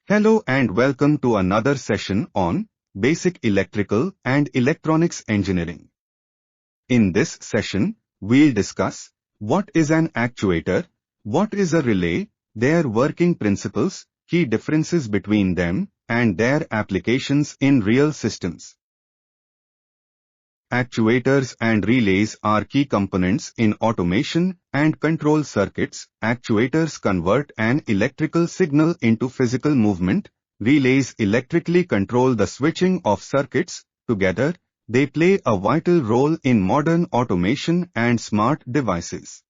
Hello and welcome to another session on Basic Electrical and Electronics Engineering. In this session, we'll discuss what is an actuator, what is a relay, their working principles, key differences between them, and their applications in real systems. Actuators and relays are key components in automation and control circuits. Actuators convert an electrical signal into physical movement. Relays electrically control the switching of circuits. Together, they play a vital role in modern automation and smart devices.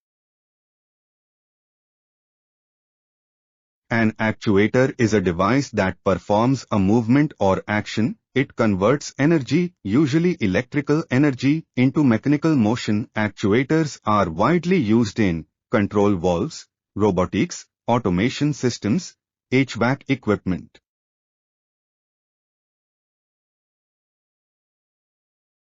An actuator is a device that performs a movement or action. It converts energy, usually electrical energy, into mechanical motion. Actuators are widely used in control valves, robotics, automation systems, HVAC equipment.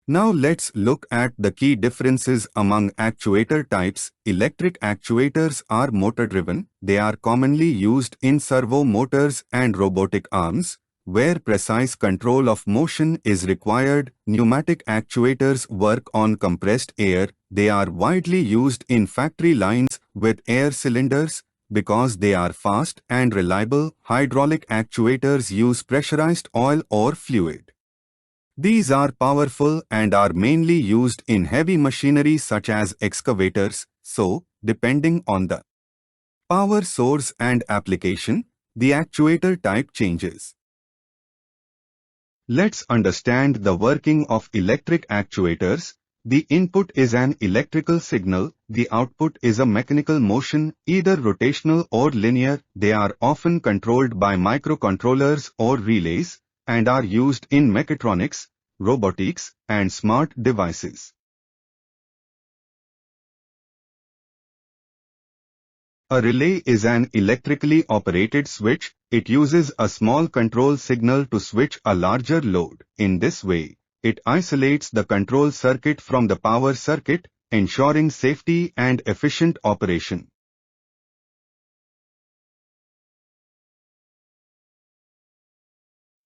Now let's look at the key differences among actuator types. Electric actuators are motor-driven. They are commonly used in servo motors and robotic arms, where precise control of motion is required. Pneumatic actuators work on compressed air. They are widely used in factory lines with air cylinders because they are fast and reliable. Hydraulic actuators use pressurized oil or fluid. These are powerful and are mainly used in heavy machinery such as excavators, so, depending on the power source and application, the actuator type changes. Let's understand the working of electric actuators. The input is an electrical signal, the output is a mechanical motion, either rotational or linear. They are often controlled by microcontrollers or relays, and are used in mechatronics, robotics, and smart devices. A relay is an electrically operated switch. It uses a small control signal to switch a larger load. In this way, it isolates the control circuit from the power circuit, ensuring safety and efficient operation.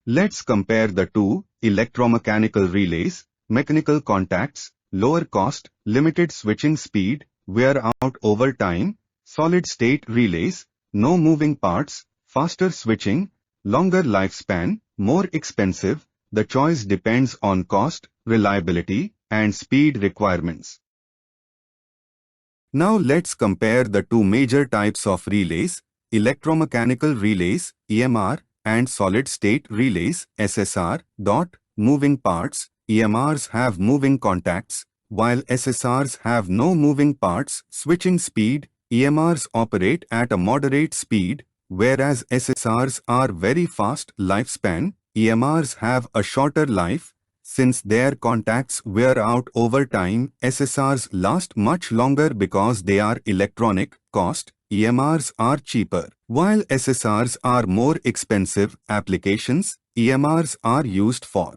Let's compare the two. Electromechanical relays, mechanical contacts, lower cost, limited switching speed, wear out over time. Solid-state relays, no moving parts, faster switching, longer lifespan, more expensive. The choice depends on cost, reliability, and speed requirements. Now let's compare the two major types of relays, electromechanical relays, EMR, and solid-state relays, SSR. Moving parts, EMRs have moving contacts, while SSRs have no moving parts. Switching speed, EMRs operate at a moderate speed, whereas SSRs are very fast. Lifespan, EMRs have a shorter life. Since their contacts wear out over time, SSRs last much longer because they are electronic. Cost, EMRs are cheaper, while SSRs are more expensive. Applications, EMRs are used for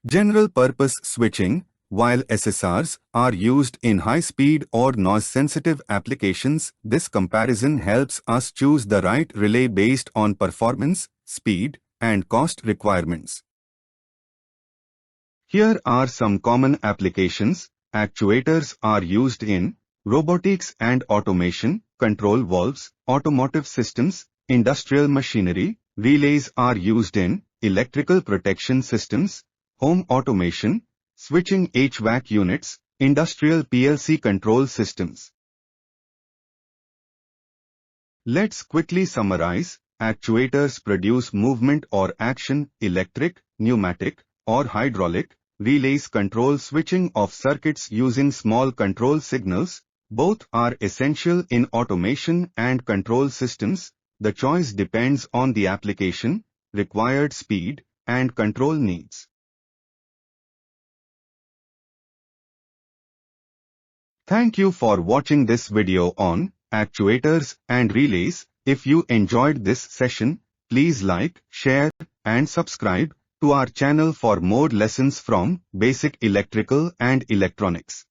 general-purpose switching, while SSRs are used in high-speed or noise-sensitive applications. This comparison helps us choose the right relay based on performance, speed, and cost requirements. Here are some common applications. Actuators are used in robotics and automation, control valves, automotive systems, industrial machinery. Relays are used in electrical protection systems, home automation, switching HVAC units, industrial PLC control systems. Let's quickly summarize. Actuators produce movement or action, electric, pneumatic, or hydraulic. Relays control switching of circuits using small control signals. Both are essential in automation and control systems. The choice depends on the application, required speed, and control needs. Thank you for watching this video on actuators and relays. If you enjoyed this session, please like, share, and subscribe to our channel for more lessons from basic electrical and electronics.